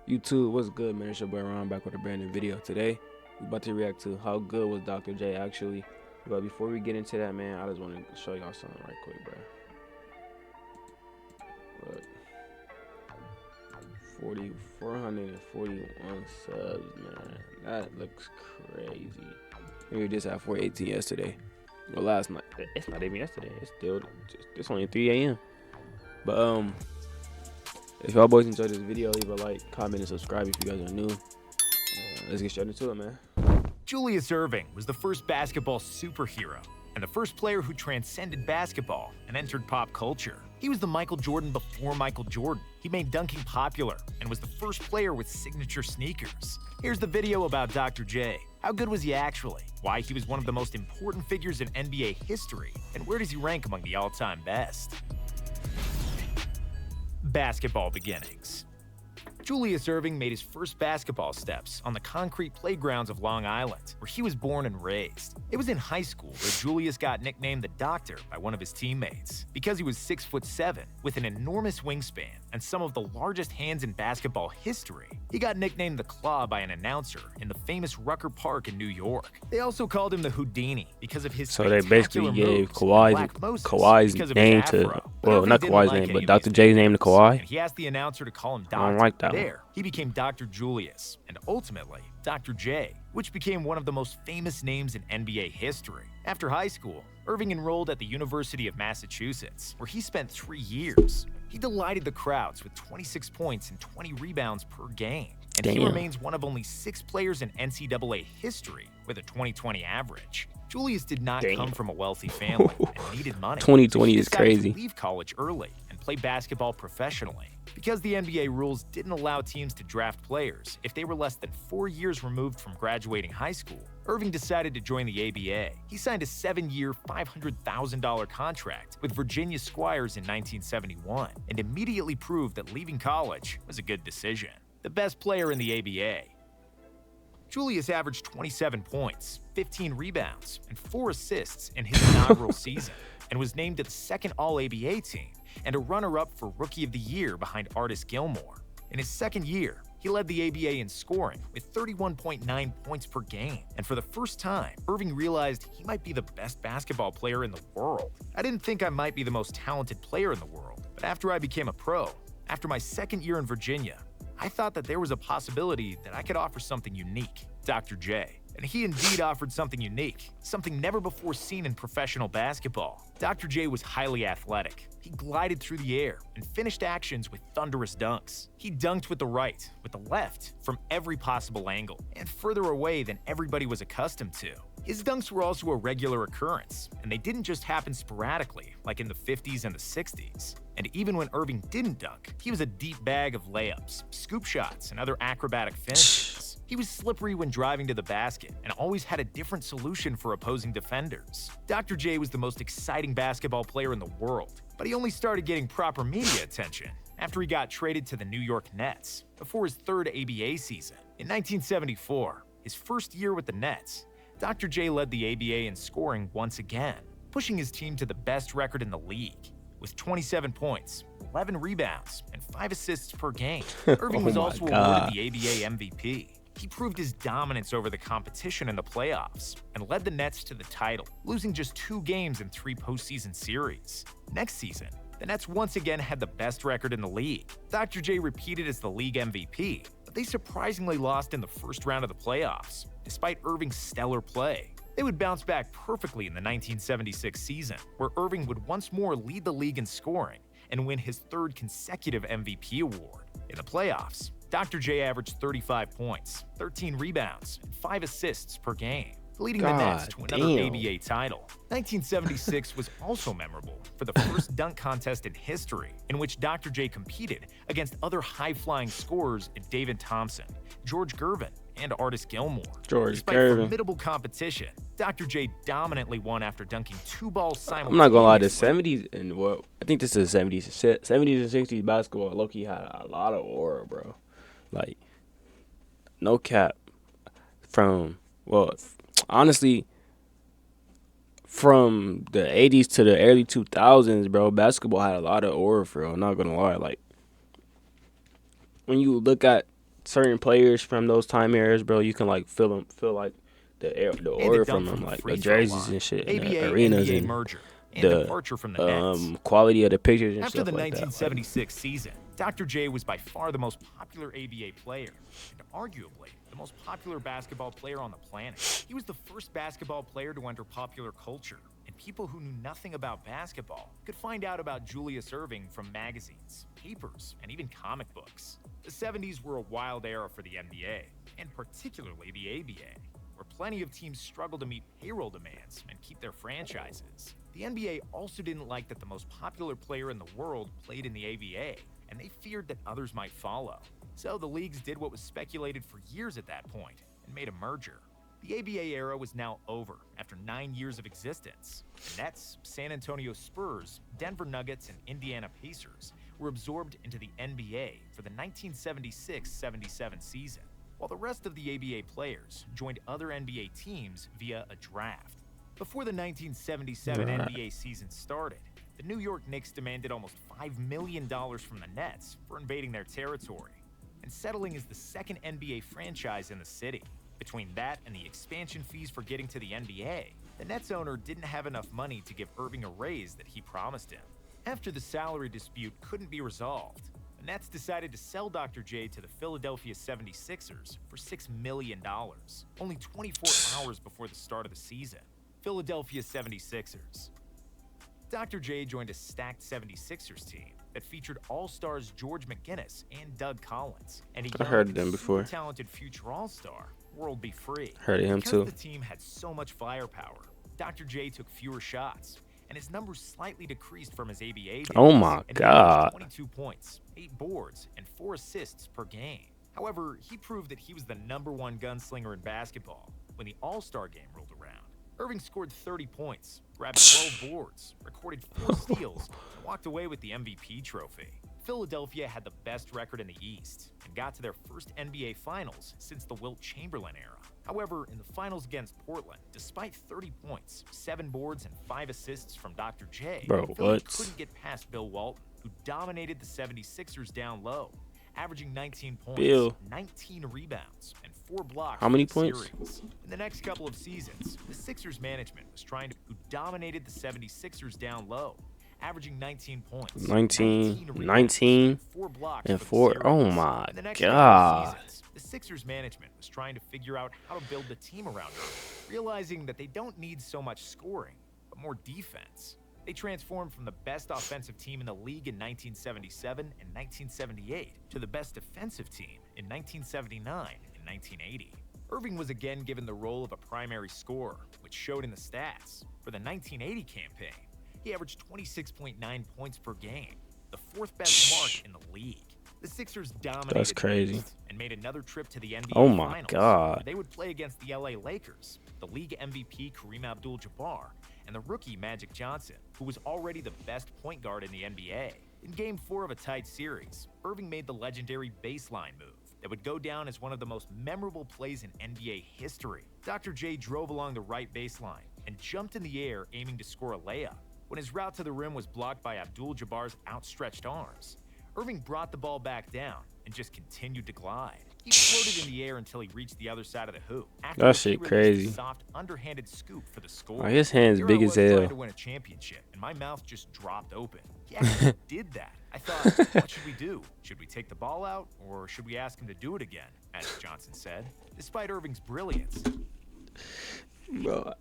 YouTube, what's good, man? It's your boy Ron back with a brand new video. Today, we about to react to how good was Dr. J actually. But before we get into that, man, I just want to show y'all something right quick, bro. Look, 441 subs, man. That looks crazy. We just had 418 yesterday. Well, last night. It's not even yesterday. It's still it's only 3 a.m. But if y'all boys enjoyed this video, leave a like, comment, and subscribe if you guys are new. Let's get straight into it, man. Julius Erving was the first basketball superhero and the first player who transcended basketball and entered pop culture. He was the Michael Jordan before Michael Jordan. He made dunking popular and was the first player with signature sneakers. Here's the video about Dr. J. How good was he actually? Why he was one of the most important figures in NBA history? And where does he rank among the all-time best? Basketball beginnings. Julius Erving made his first basketball steps on the concrete playgrounds of Long Island, where he was born and raised. It was in high school where Julius got nicknamed the Doctor by one of his teammates. Because he was 6'7", with an enormous wingspan and some of the largest hands in basketball history, he got nicknamed the Claw by an announcer in the famous Rucker Park in New York. They also called him the Houdini because of his So they basically gave Kawhi's name to, well, not Kawhi's name, but Dr. J's name to Kawhi. He asked the announcer to call him Doctor. I don't like that. There, he became Dr. Julius, and ultimately, Dr. J, which became one of the most famous names in NBA history. After high school, Erving enrolled at the University of Massachusetts, where he spent 3 years. He delighted the crowds with 26 points and 20 rebounds per game, and he remains one of only 6 players in NCAA history with a 2020 average. Julius did not come from a wealthy family and needed money. 2020 so is crazy. To leave college early and play basketball professionally. Because the NBA rules didn't allow teams to draft players if they were less than 4 years removed from graduating high school, Erving decided to join the ABA. He signed a 7-year, $500,000 contract with Virginia Squires in 1971 and immediately proved that leaving college was a good decision. The best player in the ABA. Julius averaged 27 points, 15 rebounds, and 4 assists in his inaugural season, and was named to the second All-ABA team and a runner-up for Rookie of the Year behind Artis Gilmore. In his second year, he led the ABA in scoring with 31.9 points per game, and for the first time, Erving realized he might be the best basketball player in the world. I didn't think I might be the most talented player in the world, but after I became a pro, after my second year in Virginia, I thought that there was a possibility that I could offer something unique, Dr. J. And he indeed offered something unique, something never before seen in professional basketball. Dr. J was highly athletic. He glided through the air and finished actions with thunderous dunks. He dunked with the right, with the left, from every possible angle, and further away than everybody was accustomed to. His dunks were also a regular occurrence, and they didn't just happen sporadically, like in the 50s and the 60s. And even when Erving didn't dunk, he was a deep bag of layups, scoop shots, and other acrobatic finishes. He was slippery when driving to the basket and always had a different solution for opposing defenders. Dr. J was the most exciting basketball player in the world, but he only started getting proper media attention after he got traded to the New York Nets before his third ABA season. In 1974, his first year with the Nets, Dr. J led the ABA in scoring once again, pushing his team to the best record in the league. With 27 points, 11 rebounds, and 5 assists per game, Erving was also awarded the ABA MVP. He proved his dominance over the competition in the playoffs and led the Nets to the title, losing just 2 games in 3 postseason series. Next season, the Nets once again had the best record in the league. Dr. J repeated as the league MVP, but they surprisingly lost in the first round of the playoffs, despite Erving's stellar play. They would bounce back perfectly in the 1976 season, where Erving would once more lead the league in scoring and win his 3rd consecutive MVP award. In the playoffs, Dr. J averaged 35 points, 13 rebounds, and 5 assists per game, leading the Nets to another ABA title. 1976 was also memorable for the first dunk contest in history, in which Dr. J competed against other high-flying scorers in David Thompson, George Gervin, and Artis Gilmore. Despite formidable competition, Dr. J dominantly won after dunking 2 balls simultaneously. I'm not gonna lie, the 70s and what I think this is 70s and 60s basketball low-key had a lot of aura, bro. Like, no cap. Honestly, from the 80s to the early 2000s, bro, basketball had a lot of aura for real. I'm not gonna lie. Like, when you look at certain players from those time eras, bro, you can like feel like the And a aura from dunk them, from the like the free throw jerseys line. and shit, and the arenas ABA-NBA and merger and the departure from the Nets. quality of the pictures and After stuff the like that. Like, 1976 season, Dr. J was by far the most popular ABA player, and arguably the most popular basketball player on the planet. He was the first basketball player to enter popular culture, and people who knew nothing about basketball could find out about Julius Erving from magazines, papers, and even comic books. The 70s were a wild era for the NBA, and particularly the ABA, where plenty of teams struggled to meet payroll demands and keep their franchises. The NBA also didn't like that the most popular player in the world played in the ABA, and they feared that others might follow. So the leagues did what was speculated for years at that point and made a merger. The ABA era was now over after 9 years of existence. The Nets, San Antonio Spurs, Denver Nuggets, and Indiana Pacers were absorbed into the NBA for the 1976-77 season, while the rest of the ABA players joined other NBA teams via a draft. Before the 1977 NBA season started, the New York Knicks demanded almost $5 million from the Nets for invading their territory and settling as the second NBA franchise in the city. Between that and the expansion fees for getting to the NBA, the Nets owner didn't have enough money to give Erving a raise that he promised him. After the salary dispute couldn't be resolved, the Nets decided to sell Dr. J to the Philadelphia 76ers for $6 million, only 24 hours before the start of the season. Philadelphia 76ers. Dr. J joined a stacked 76ers team that featured all-stars George McGinnis and Doug Collins, and a heard of them before. super talented future all-star, World B. Free. Heard of him because too. the team had so much firepower, Dr. J took fewer shots, and his numbers slightly decreased from his ABA days. Oh my and God. 22 points, 8 boards, and 4 assists per game. However, he proved that he was the #1 gunslinger in basketball when the All-Star game rolled around. Erving scored 30 points, grabbed 12 boards, recorded 4 steals, and walked away with the MVP trophy. Philadelphia had the best record in the East and got to their first NBA Finals since the Wilt Chamberlain era. However, in the finals against Portland, despite 30 points, 7 boards, and 5 assists from Dr. J, Philly couldn't get past Bill Walton, who dominated the 76ers down low, averaging 19 points, 19 rebounds, and 4 blocks. How many points? Series. In the next couple of seasons, the Sixers management was trying to who dominated the 76ers down low, averaging 19 points, 19 and 4 blocks. and 4. Oh my in the next God. seasons, the Sixers management was trying to figure out how to build the team around him, realizing that they don't need so much scoring, but more defense. They transformed from the best offensive team in the league in 1977 and 1978 to the best defensive team in 1979 and 1980. Erving was again given the role of a primary scorer, which showed in the stats. For the 1980 campaign, he averaged 26.9 points per game, the 4th best mark in the league. The Sixers dominated. That's crazy. And made another trip to the NBA Oh my Finals, God. where they would play against the LA Lakers, the league MVP Kareem Abdul-Jabbar, and the rookie Magic Johnson, who was already the best point guard in the NBA. In Game 4 of a tight series, Erving made the legendary baseline move that would go down as one of the most memorable plays in NBA history. Dr. J drove along the right baseline and jumped in the air aiming to score a layup. When his route to the rim was blocked by Abdul-Jabbar's outstretched arms, Erving brought the ball back down and just continued to glide. He floated in the air until he reached the other side of the hoop. That shit crazy. A soft, underhanded scoop for the score. Oh, his hand's Here big I as was hell. trying to win a championship, and my mouth just dropped open. He actually did that. I thought, what should we do? Should we take the ball out, or should we ask him to do it again? Magic Johnson said. Despite Erving's brilliance, Bro.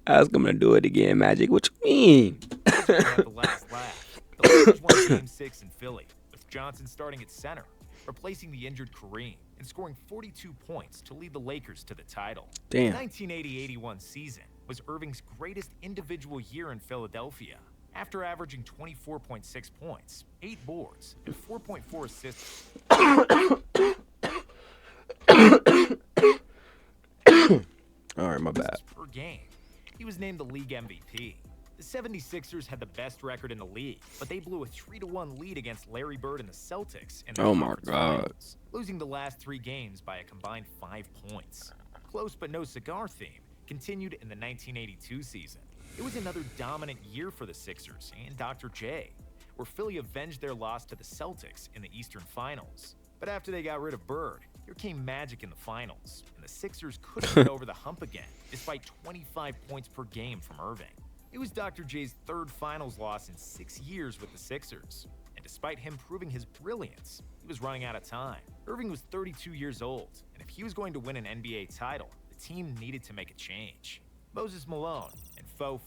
Ask him to do it again, Magic. What you mean? had the last laugh. The Lakers won Game 6 in Philly, with Johnson starting at center, replacing the injured Kareem, and scoring 42 points to lead the Lakers to the title. Damn. The 1980-81 season was Erving's greatest individual year in Philadelphia. After averaging 24.6 points, 8 boards, and 4.4 assists All right, my bad. per game, he was named the league MVP. The 76ers had the best record in the league, but they blew a 3-1 lead against Larry Bird and the Celtics in the Oh my conference God. finals, losing the last 3 games by a combined 5 points. Close but no cigar theme continued in the 1982 season. It was another dominant year for the Sixers and Dr. J, where Philly avenged their loss to the Celtics in the Eastern Finals. But after they got rid of Bird, here came magic in the finals, and the Sixers couldn't get over the hump again, despite 25 points per game from Irving. It was Dr. J's third finals loss in 6 years with the Sixers, and despite him proving his brilliance, he was running out of time. Irving was 32 years old, and if he was going to win an NBA title, the team needed to make a change. Moses Malone and Fo.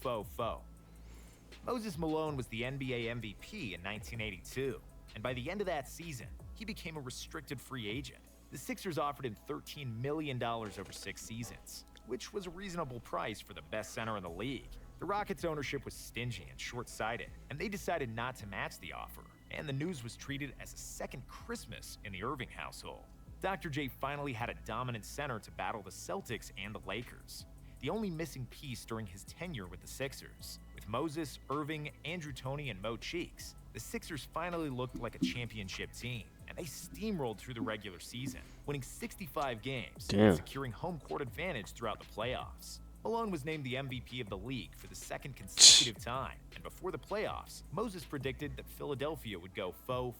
Moses Malone was the NBA MVP in 1982, and by the end of that season, he became a restricted free agent. The Sixers offered him $13 million over 6 seasons, which was a reasonable price for the best center in the league. The Rockets' ownership was stingy and short-sighted, and they decided not to match the offer, and the news was treated as a second Christmas in the Irving household. Dr. J finally had a dominant center to battle the Celtics and the Lakers, the only missing piece during his tenure with the Sixers. With Moses, Irving, Andrew Toney, and Mo Cheeks, the Sixers finally looked like a championship team, and they steamrolled through the regular season, winning 65 games and securing home court advantage throughout the playoffs. Malone was named the MVP of the league for the second consecutive time, and before the playoffs, Moses predicted that Philadelphia would go Fo,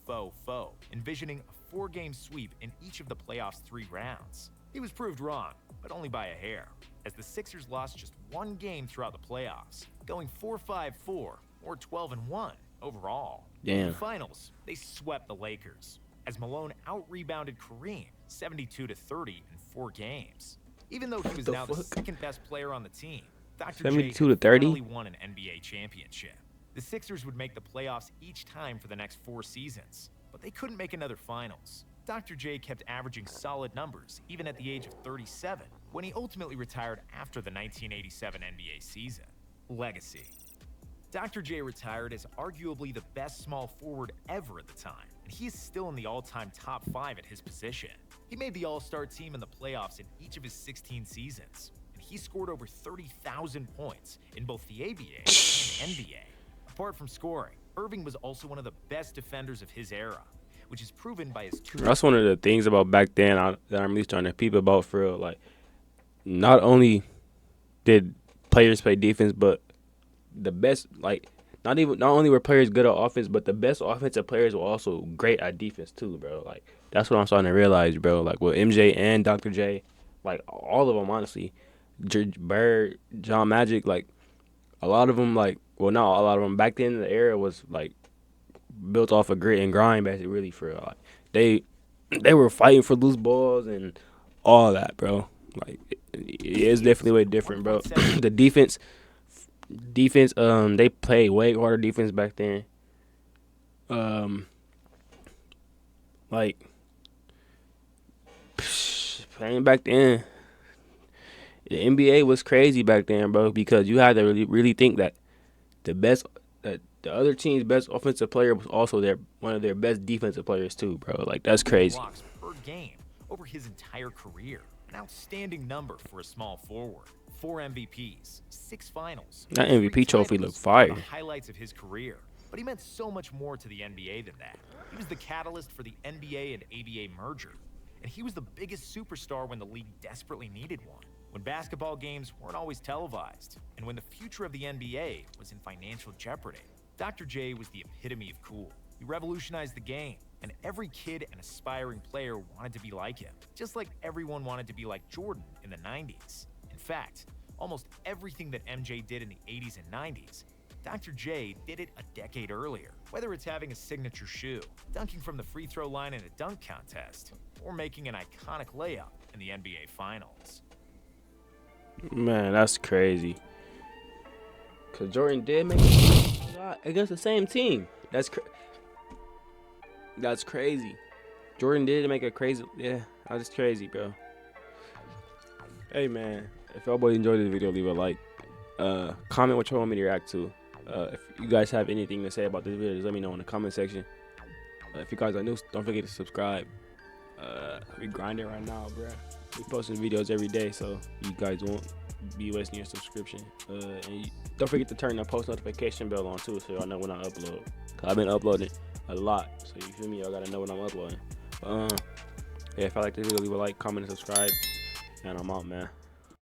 envisioning a 4-game sweep in each of the playoffs' 3 rounds. He was proved wrong, but only by a hair, as the Sixers lost just 1 game throughout the playoffs, going 4-5-4 or 12-1 overall. In the finals, they swept the Lakers, as Malone out-rebounded Kareem 72-30 in 4 games. Even though he was now the second-best player on the team, Dr. J finally won an NBA championship. The Sixers would make the playoffs each time for the next 4 seasons, but they couldn't make another finals. Dr. J kept averaging solid numbers even at the age of 37, when he ultimately retired after the 1987 NBA season. Legacy. Dr. J retired as arguably the best small forward ever at the time, and he is still in the all-time top 5 at his position. He made the All-Star team in the playoffs in each of his 16 seasons, and he scored over 30,000 points in both the ABA and NBA. Apart from scoring, Irving was also one of the best defenders of his era, which is proven by his 2. That's one of the things about back then that I'm really trying to peep about for real. Like, not only did players play defense, but the best, like, not only were players good at offense, but the best offensive players were also great at defense too, bro. Like, that's what I'm starting to realize, bro. Like, with MJ and Dr. J, like, all of them, honestly, Bird, John Magic, like, a lot of them, like, well, not a lot of them, back then the era was, like, built off of grit and grind, basically, really, for real. Like, they were fighting for loose balls and all that, bro. Like, it's definitely way different, bro. The defense, they played way harder defense back then. Like, playing back then, the NBA was crazy back then, bro, because you had to really think that the other team's best offensive player was also one of their best defensive players too, bro. Like, that's crazy. Blocks per game over his entire career, an outstanding number for a small forward. 4 MVPs, 6 finals. That MVP trophy looked fire. The highlights of his career, but he meant so much more to the NBA than that. He was the catalyst for the NBA and ABA merger, and he was the biggest superstar when the league desperately needed one. When basketball games weren't always televised, and when the future of the NBA was in financial jeopardy, Dr. J was the epitome of cool. He revolutionized the game, and every kid and aspiring player wanted to be like him, just like everyone wanted to be like Jordan in the 90s. In fact, almost everything that MJ did in the 80s and 90s, Dr. J did it a decade earlier. Whether it's having a signature shoe, dunking from the free throw line in a dunk contest, or making an iconic layup in the NBA Finals. Man, that's crazy. Because Jordan did make a shot against the same team. That's crazy. Jordan did make a crazy... Yeah, that's crazy, bro. Hey, man. If y'all boys enjoyed this video, leave a like. Comment what you want me to react to. If you guys have anything to say about this video, just let me know in the comment section. If you guys are new, don't forget to subscribe. We grinding right now, bro. We posting videos every day, so you guys won't be wasting your subscription. And don't forget to turn the post notification bell on too, so y'all know when I upload. Cause I've been uploading a lot, so you feel me? Y'all gotta know when I'm uploading. Yeah, if I like this video, leave a like, comment, and subscribe. And I'm out, man.